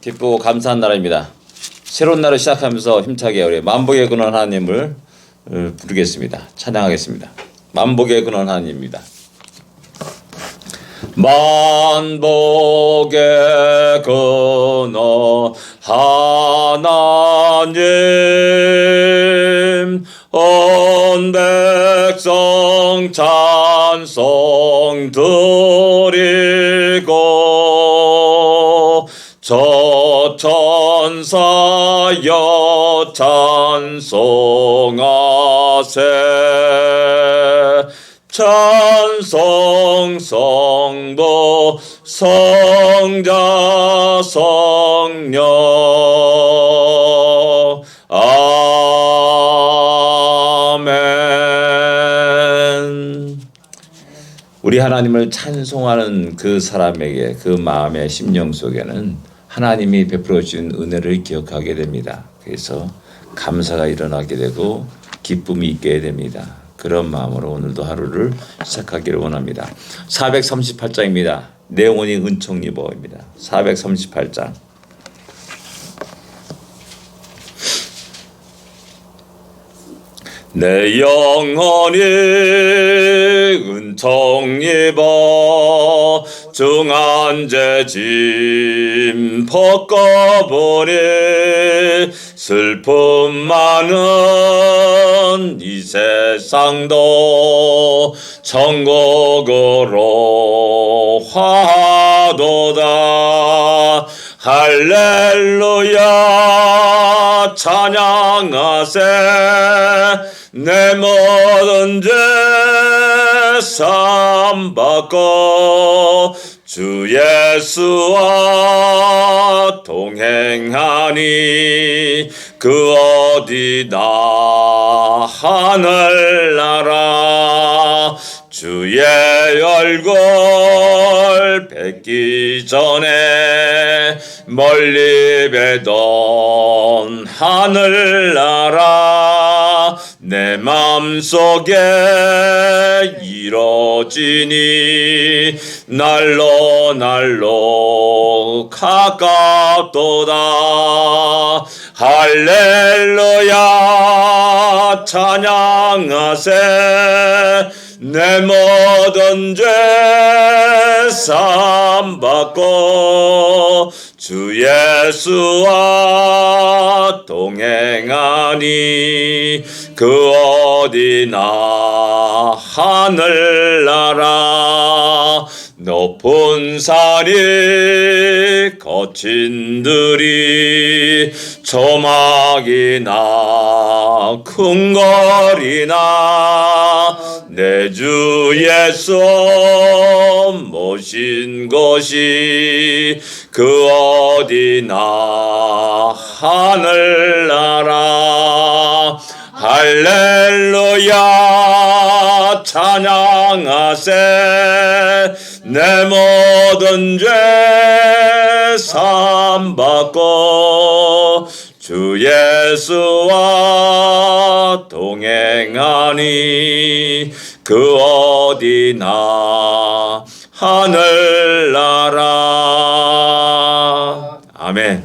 기쁘고 감사한 날입니다. 새로운 날을 시작하면서 힘차게 우리 만복의 근원 하나님을 부르겠습니다. 찬양하겠습니다. 만복의 근원 하나님입니다. 만복의 근원 하나님 온 백성 찬송 드리고 저 천사여 찬송하세 찬송 성도 성자 성령 아멘. 우리 하나님을 찬송하는 그 사람에게 그 마음의 심령 속에는 하나님이 베풀어 주신 은혜를 기억하게 됩니다. 그래서 감사가 일어나게 되고 기쁨이 있게 됩니다. 그런 마음으로 오늘도 하루를 시작하기를 원합니다. 438장입니다. 내 영혼이 은총 입어입니다. 438장. 내 영혼이 은총 입어 중한죄 짐 벗겨보니 슬픔 많은 이 세상도 천국으로 화도다. 할렐루야 찬양하세 내 모든 죄 사함받고 주 예수와 동행하니 그 어디나 하늘나라 주의 얼굴 뵙기 전에 멀리 뵈던 하늘나라 내 맘속에 이뤄지니 날로 가깝도다. 할렐루야 찬양하세 내 모든 죄 사함받고 주 예수와 동행하니 그 어디나 하늘나라 높은 산이 거친 들이 조막이나 큰 거리나 내 주 예수 모신 곳이 그 어디나 하늘나라 할렐루야 찬양하세 내 모든 죄 사함받고 주 예수와 동행하니 그 어디나 하늘나라. 아멘.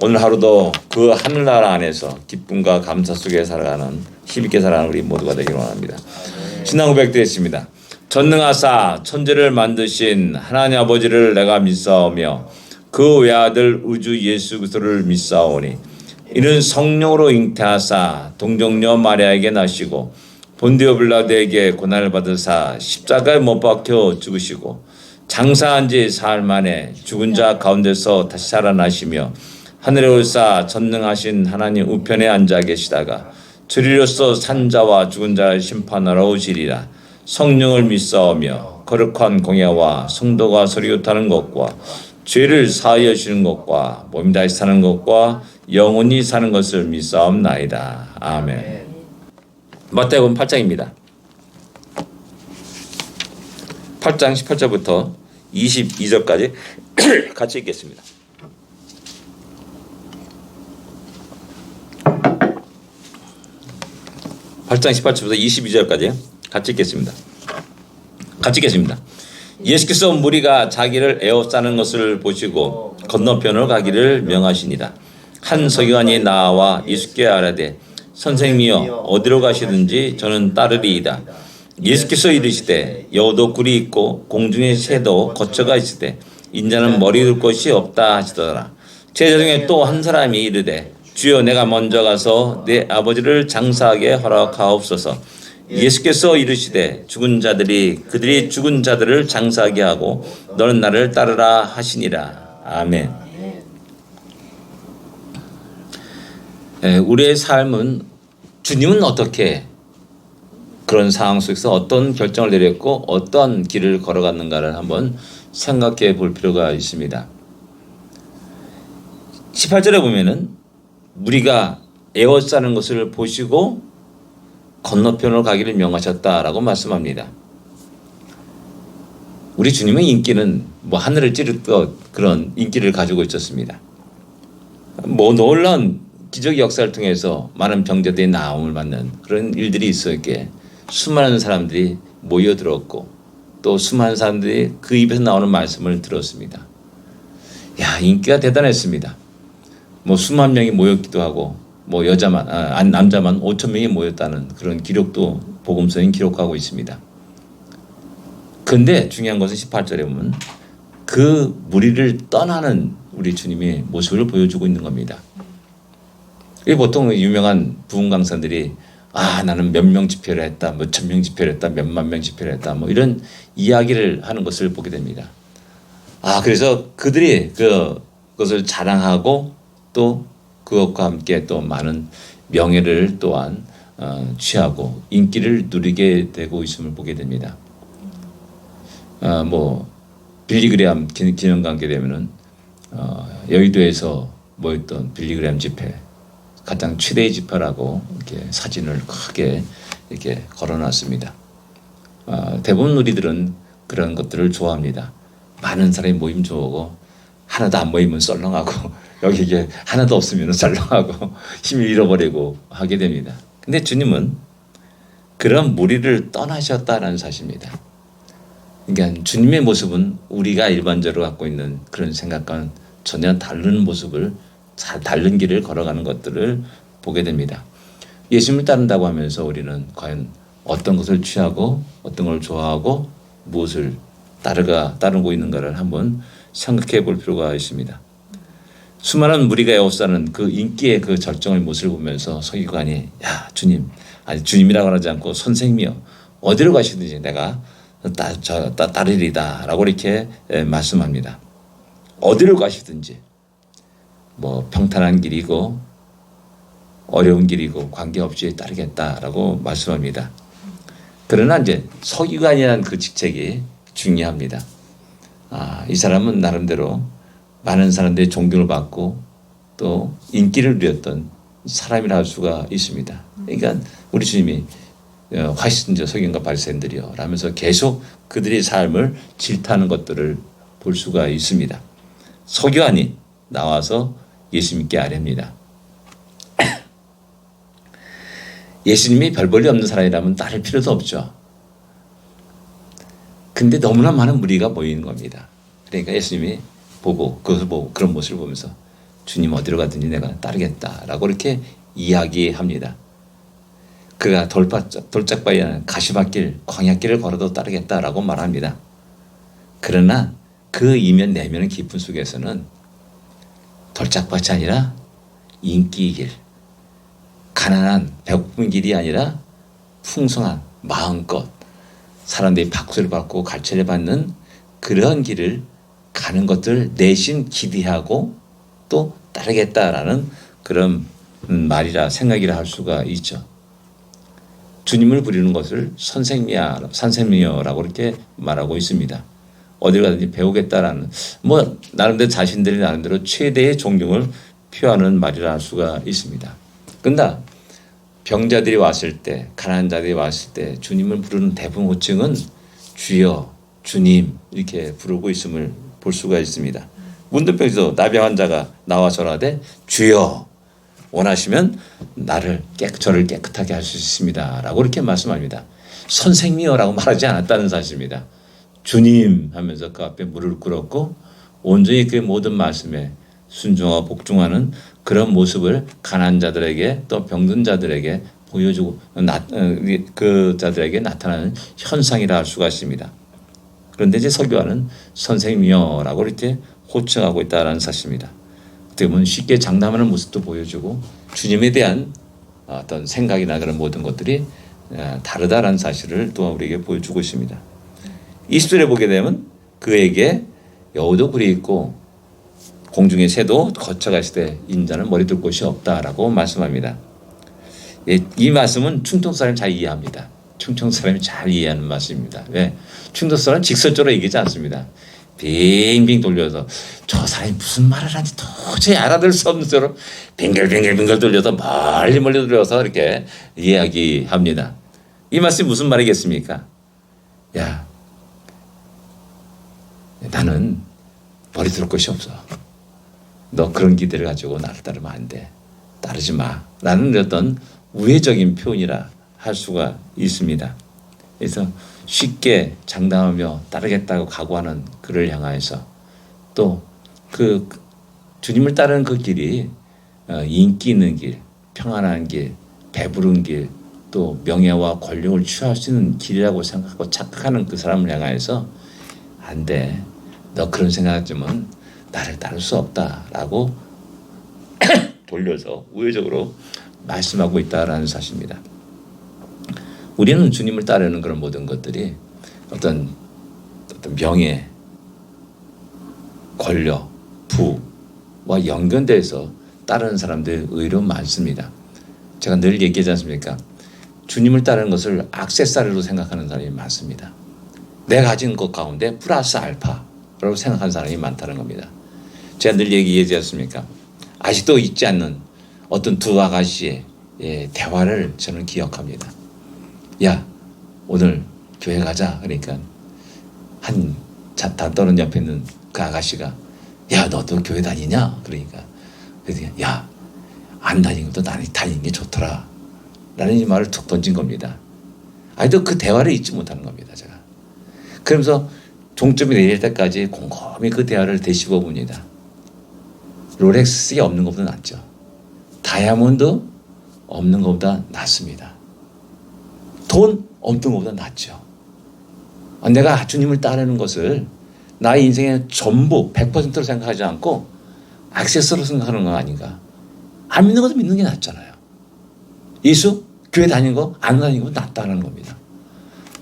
오늘 하루도 그 하늘나라 안에서 기쁨과 감사 속에 살아가는 힘있게 살아가는 우리 모두가 되기를 원합니다. 신앙 고백드리겠습니다. 전능하사 천지를 만드신 하나님 아버지를 내가 믿사오며 그 외아들 우주 예수 그리스도를 믿사오니 이는 성령으로 잉태하사 동정녀 마리아에게 나시고 본디오 빌라도에게 고난을 받으사 십자가에 못 박혀 죽으시고 장사한 지 사흘 만에 죽은 자 가운데서 다시 살아나시며 하늘에 올사 전능하신 하나님 우편에 앉아 계시다가 주리로서 산자와 죽은 자를 심판하러 오시리라. 성령을 믿사오며 거룩한 공예와 성도가 서리웃하는 것과 죄를 사하여 주시는 것과 몸이 다시 사는 것과 영원히 사는 것을 믿사옵나이다. 아멘. 마태복음 8장입니다. 8장 18절부터 22절까지 같이 읽겠습니다. (8장 18절부터 22절까지) 같이 읽겠습니다. 예수께서 무리가 자기를 에워싸는 것을 보시고 건너편으로 가기를 명하시니라. 한 서기관이 나와 예수께 아뢰되 선생님이여 어디로 가시든지 저는 따르리이다. 예수께서 이르시되 여우도 굴이 있고 공중의 새도 거처가 있으되 인자는 머리 둘 곳이 없다 하시더라. 제자 중에 또 한 사람이 이르되 주여 내가 먼저 가서 내 아버지를 장사하게 허락하옵소서. 예수께서 이르시되 죽은 자들이 그들이 죽은 자들을 장사하게 하고 너는 나를 따르라 하시니라. 아멘. 우리의 삶은 주님은 어떻게 그런 상황 속에서 어떤 결정을 내렸고 어떤 길을 걸어갔는가를 한번 생각해 볼 필요가 있습니다. 18절에 보면은 무리가 에워싸는 것을 보시고 건너편으로 가기를 명하셨다라고 말씀합니다. 우리 주님의 인기는 하늘을 찌르듯 그런 인기를 가지고 있었습니다. 놀라운 기적 역사를 통해서 많은 병자들이 나음을 받는 그런 일들이 있었기에 수많은 사람들이 모여들었고 또 수많은 사람들이 그 입에서 나오는 말씀을 들었습니다. 인기가 대단했습니다. 수만 명이 모였기도 하고 남자만 5천 명이 모였다는 그런 기록도 복음서에 기록하고 있습니다. 그런데 중요한 것은 18절에 보면 그 무리를 떠나는 우리 주님의 모습을 보여주고 있는 겁니다. 보통 유명한 부흥 강사들이 나는 몇 명 집회를 했다, 몇 천 명 집회를 했다, 몇만 명 집회를 했다, 이런 이야기를 하는 것을 보게 됩니다. 그래서 그들이 그것을 자랑하고 또 그것과 함께 또 많은 명예를 또한 취하고 인기를 누리게 되고 있음을 보게 됩니다. 빌리그레암 기념관계 되면은 여의도에서 모였던 빌리그레암 집회 가장 최대의 집회라고 이렇게 사진을 크게 이렇게 걸어놨습니다. 대부분 우리들은 그런 것들을 좋아합니다. 많은 사람이 모이면 좋고 하나도 안 모이면 썰렁하고 여기 이게 하나도 없으면 썰렁하고 힘을 잃어버리고 하게 됩니다. 근데 주님은 그런 무리를 떠나셨다는 사실입니다. 그러니까 주님의 모습은 우리가 일반적으로 갖고 있는 그런 생각과는 전혀 다른 모습을 다른 길을 걸어가는 것들을 보게 됩니다. 예수님을 따른다고 하면서 우리는 과연 어떤 것을 취하고 어떤 걸 좋아하고 무엇을 따르고 있는가를 한번 생각해 볼 필요가 있습니다. 수많은 무리가 에워싸는 그 인기의 그 절정의 모습을 보면서 서기관이 주님이라고 하지 않고 선생님이여 어디로 가시든지 내가 따르리다 라고 이렇게 말씀합니다. 어디로 가시든지 평탄한 길이고 어려운 길이고 관계없이 따르겠다라고 말씀합니다. 그러나 이제 서기관이라는 그 직책이 중요합니다. 이 사람은 나름대로 많은 사람들이 존경을 받고 또 인기를 누렸던 사람이라 할 수가 있습니다. 그러니까 우리 주님이 화신저 서기관과 바리새인들이요 라면서 계속 그들의 삶을 질타하는 것들을 볼 수가 있습니다. 서기관이 나와서 예수님께 아뢰입니다. 예수님이 별 볼일 없는 사람이라면 따를 필요도 없죠. 근데 너무나 많은 무리가 모이는 겁니다. 그러니까 예수님이 그것을 보고 그런 모습을 보면서 주님 어디로 가든지 내가 따르겠다라고 이렇게 이야기합니다. 그가 돌짝바위 하는 가시밭길, 광야길을 걸어도 따르겠다라고 말합니다. 그러나 그 이면 내면의 깊은 속에서는 돌짝밭이 아니라 인기의 길, 가난한 배고픈 길이 아니라 풍성한 마음껏 사람들이 박수를 받고 갈채를 받는 그런 길을 가는 것들 내심 기대하고 또 따르겠다라는 그런 말이라 생각이라 할 수가 있죠. 주님을 부르는 것을 선생님이여라고 이렇게 말하고 있습니다. 어딜 가든지 배우겠다라는 나름대로 자신들이 나름대로 최대의 존경을 표하는 말이라 할 수가 있습니다. 근데 병자들이 왔을 때, 가난한 자들이 왔을 때 주님을 부르는 대부분 호칭은 주여, 주님 이렇게 부르고 있음을 볼 수가 있습니다. 문둥병에서 나병 환자가 나와 전하되 주여 원하시면 저를 깨끗하게 할 수 있습니다 라고 이렇게 말씀합니다. 선생님이여라고 말하지 않았다는 사실입니다. 주님 하면서 그 앞에 무릎을 꿇었고 온전히 그의 모든 말씀에 순종하고 복종하는 그런 모습을 가난한 자들에게 또 병든 자들에게 보여주고 그 자들에게 나타나는 현상이라 할 수가 있습니다. 그런데 이제 설교하는 선생님이여라고 이렇게 호칭하고 있다는 사실입니다. 어떻게 보면 쉽게 장담하는 모습도 보여주고 주님에 대한 어떤 생각이나 그런 모든 것들이 다르다라는 사실을 또 우리에게 보여주고 있습니다. 20절에 보게 되면 그에게 여우도 굴이 있고 공중의 새도 거쳐갔을 때 인자는 머리 둘 곳이 없다라고 말씀합니다. 이 말씀은 충청 사람이 잘 이해합니다. 충청 사람이 잘 이해하는 말씀입니다. 왜? 충청 사람은 직설적으로 얘기하지 않습니다. 빙빙 돌려서 저 사람이 무슨 말을 하는지 도저히 알아들 수 없는 대로 빙글빙글 돌려서 멀리 돌려서 이렇게 이야기합니다. 이 말씀이 무슨 말이겠습니까? 야, 나는 머리 둘 곳이 없어. 너 그런 기대를 가지고 나를 따르면 안 돼. 따르지 마. 라는 어떤 우회적인 표현이라 할 수가 있습니다. 그래서 쉽게 장담하며 따르겠다고 각오하는 그를 향하여서 또 그 주님을 따르는 그 길이 인기 있는 길, 평안한 길, 배부른 길, 또 명예와 권력을 취할 수 있는 길이라고 생각하고 착각하는 그 사람을 향하여서 안 돼. 너 그런 생각하지만 나를 따를 수 없다라고 돌려서 우회적으로 말씀하고 있다라는 사실입니다. 우리는 주님을 따르는 그런 모든 것들이 어떤 명예, 권력, 부와 연관돼서 따르는 사람들 의외로 많습니다. 제가 늘 얘기하지 않습니까? 주님을 따르는 것을 액세서리로 생각하는 사람이 많습니다. 내가 가진 것 가운데 플러스 알파라고 생각하는 사람이 많다는 겁니다. 제가 늘 얘기하지 않습니까? 아직도 잊지 않는 어떤 두 아가씨의 대화를 저는 기억합니다. 야, 오늘 교회 가자. 그러니까 한 다 떠는 옆에 있는 그 아가씨가 야, 너도 교회 다니냐? 그러니까 야, 안 다니는 것도 다니는 게 좋더라. 라는 이 말을 툭 던진 겁니다. 아직도 그 대화를 잊지 못하는 겁니다. 제가. 그러면서 종점이 내릴 때까지 곰곰이 그 대화를 되씹어 봅니다. 롤렉스가 없는 것보다 낫죠. 다이아몬드 없는 것보다 낫습니다. 돈 없는 것보다 낫죠. 내가 주님을 따르는 것을 나의 인생의 전부 100%로 생각하지 않고 액세서로 생각하는 거 아닌가. 안 믿는 것도 믿는 게 낫잖아요. 예수 교회 다니는 거 안 다니는 거 낫다는 겁니다.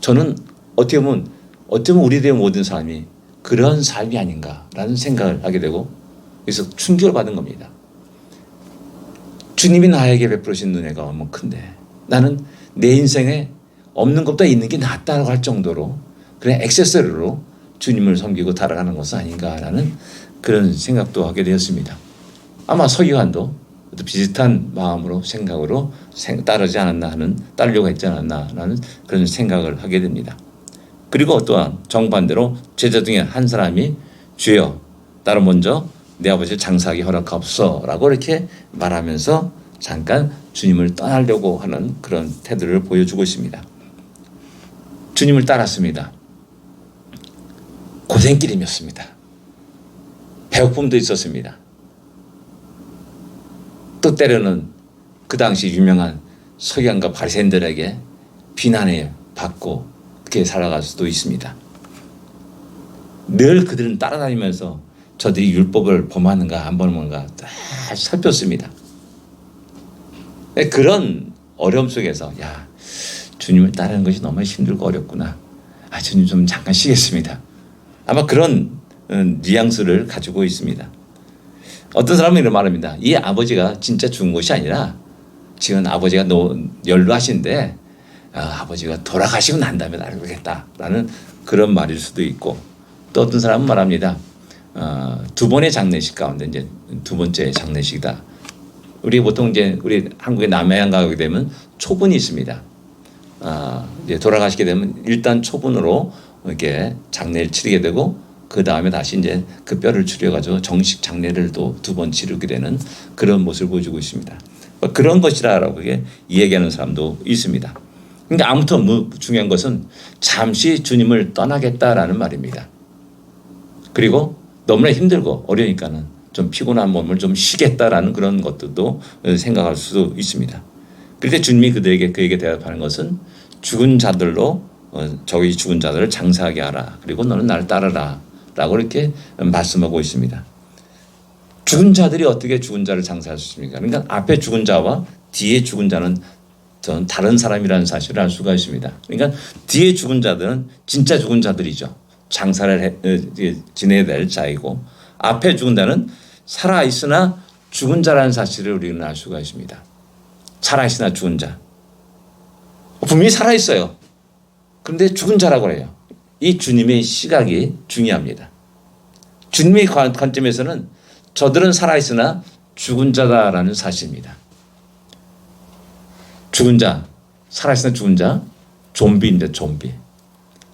저는 어떻게 보면 우리들의 모든 삶이 그런 삶이 아닌가라는 생각을 하게 되고 그래서 충격을 받은 겁니다. 주님이 나에게 베풀으신 은혜가 너무 큰데 나는 내 인생에 없는 것보다 있는 게 낫다고 할 정도로 그냥 액세서리로 주님을 섬기고 따라가는 것은 아닌가라는 그런 생각도 하게 되었습니다. 아마 서기관도 비슷한 마음으로 생각으로 따르지 않았나 하는 따르려고 했지 않았나라는 그런 생각을 하게 됩니다. 그리고 또한 정반대로 제자 중에 한 사람이 주여 나를 먼저 내 아버지를 장사하기 허락하옵소서라고 이렇게 말하면서 잠깐 주님을 떠나려고 하는 그런 태도를 보여주고 있습니다. 주님을 따랐습니다. 고생길이었습니다. 배고픔도 있었습니다. 또 때로는 그 당시 유명한 서기관과 바리새인들에게 비난을 받고 그렇게 살아갈 수도 있습니다. 늘 그들은 따라다니면서 저들이 율법을 범하는가 안 범하는가 다 살폈습니다. 그런 어려움 속에서 야, 주님을 따르는 것이 너무 힘들고 어렵구나. 주님 좀 잠깐 쉬겠습니다. 아마 그런 뉘앙스를 가지고 있습니다. 어떤 사람은 이런 말합니다. 이 아버지가 진짜 죽은 것이 아니라 지금 아버지가 연로하신데 아버지가 돌아가시고 난 다음에 나를 보겠다라는 그런 말일 수도 있고 또 어떤 사람은 말합니다. 두 번의 장례식 가운데 이제 두 번째 장례식이다. 우리 보통 이제 우리 한국의 남해안 가게 되면 초분이 있습니다. 이제 돌아가시게 되면 일단 초분으로 이렇게 장례를 치르게 되고 그 다음에 다시 이제 그 뼈를 추려가지고 정식 장례를 또 두 번 치르게 되는 그런 모습을 보여주고 있습니다. 그런 것이라고 이야기하는 사람도 있습니다. 그러니까 아무튼 중요한 것은 잠시 주님을 떠나겠다라는 말입니다. 그리고 너무나 힘들고 어려우니까는 좀 피곤한 몸을 좀 쉬겠다라는 그런 것들도 생각할 수도 있습니다. 그런데 주님이 그에게 대답하는 것은 죽은 자들로 저기 죽은 자들을 장사하게 하라. 그리고 너는 나를 따르라. 라고 이렇게 말씀하고 있습니다. 죽은 자들이 어떻게 죽은 자를 장사할 수 있습니까? 그러니까 앞에 죽은 자와 뒤에 죽은 자는 전 다른 사람이라는 사실을 알 수가 있습니다. 그러니까 뒤에 죽은 자들은 진짜 죽은 자들이죠. 장사를 지내야 될 자이고 앞에 죽은 자는 살아있으나 죽은 자라는 사실을 우리는 알 수가 있습니다. 살아있으나 죽은 자. 분명히 살아있어요. 그런데 죽은 자라고 해요. 이 주님의 시각이 중요합니다. 주님의 관점에서는 저들은 살아있으나 죽은 자다라는 사실입니다. 죽은 자, 살아있으나 죽은 자, 좀비입니다. 좀비.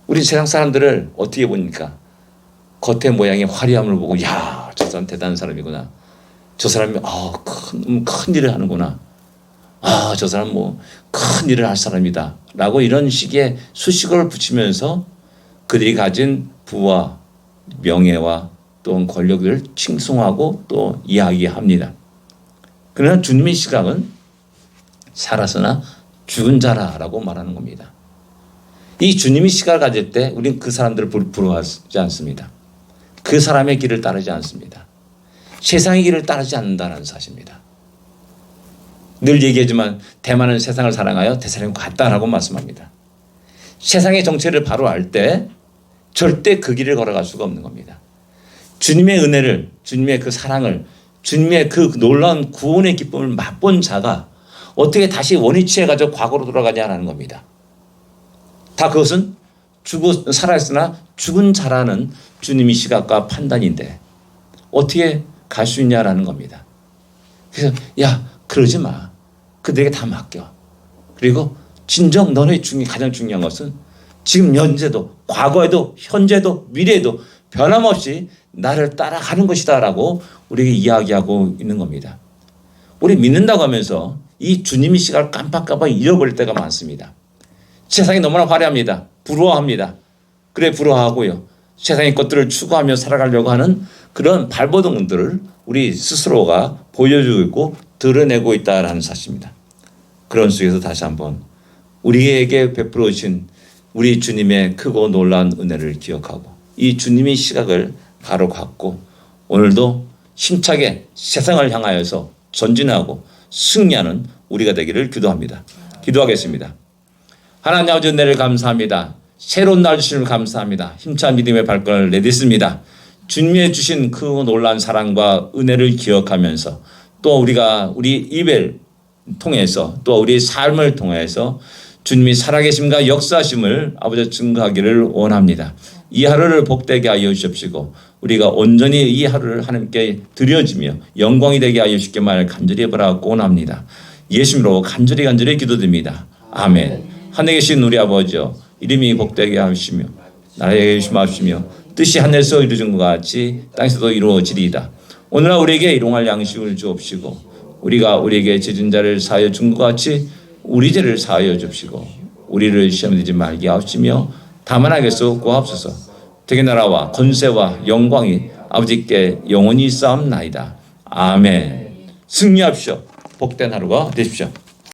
우리 세상 사람들을 어떻게 보니까 겉의 모양의 화려함을 보고 야, 저 사람 대단한 사람이구나. 저 사람이 큰 일을 하는구나. 저 사람 큰 일을 할 사람이다. 라고 이런 식의 수식어를 붙이면서 그들이 가진 부와 명예와 또 권력을 칭송하고 또 이야기합니다. 그러나 주님의 시각은 살았으나 죽은 자라라고 말하는 겁니다. 이 주님의 시각을 가질 때 우리는 그 사람들을 부러워하지 않습니다. 그 사람의 길을 따르지 않습니다. 세상의 길을 따르지 않는다는 사실입니다. 늘 얘기하지만 대만은 세상을 사랑하여 대사령과 같다라고 말씀합니다. 세상의 정체를 바로 알 때 절대 그 길을 걸어갈 수가 없는 겁니다. 주님의 은혜를, 주님의 그 사랑을, 주님의 그 놀라운 구원의 기쁨을 맛본 자가 어떻게 다시 원위치해가지고 과거로 돌아가냐는 겁니다. 다 그것은 살아있으나 죽은 자라는 주님의 시각과 판단인데 어떻게 갈 수 있냐라는 겁니다. 그래서 그러지 마. 그들에게 다 맡겨. 그리고 진정 너의 가장 중요한 것은 지금 현재도 과거에도 현재도 미래에도 변함없이 나를 따라가는 것이다 라고 우리에게 이야기하고 있는 겁니다. 우리 믿는다고 하면서 이 주님의 시각을 깜빡깜빡 잃어버릴 때가 많습니다. 세상이 너무나 화려합니다. 부러워합니다. 그래 부러워하고요. 세상의 것들을 추구하며 살아가려고 하는 그런 발버둥들을 우리 스스로가 보여주고 있고 드러내고 있다는 사실입니다. 그런 속에서 다시 한번 우리에게 베풀어 주신 우리 주님의 크고 놀라운 은혜를 기억하고 이 주님의 시각을 바로 갖고 오늘도 힘차게 세상을 향하여서 전진하고 승리하는 우리가 되기를 기도합니다. 기도하겠습니다. 하나님 아버지 은혜를 감사합니다. 새로운 날 주심을 감사합니다. 힘찬 믿음의 발걸음을 내딛습니다. 주님의 주신 그 놀라운 사랑과 은혜를 기억하면서 또 우리가 우리 입을 통해서 또 우리 삶을 통해서 주님이 살아계심과 역사하심을 아버지 증거하기를 원합니다. 이 하루를 복되게 하여 주십시고 우리가 온전히 이 하루를 하나님께 드려지며 영광이 되게 하여 주시기를 간절히 바라고 원합니다. 예수님으로 간절히 기도드립니다. 아멘. 하늘에 계신 우리 아버지여 이름이 복되게 하시며 나라에 주시며 뜻이 하늘에서 이루어진 것 같이 땅에서도 이루어지리이다. 오늘날 우리에게 일용할 양식을 주옵시고 우리가 우리에게 죄진 자를 사하여 준 것 같이 우리 죄를 사하여 주옵시고 우리를 시험에 들지 말게 하옵시며 다만 하겠소 구하옵소서. 되게 나라와 권세와 영광이 아버지께 영원히 쌓옵나이다. 아멘. 승리하십시오. 복된 하루가 되십시오.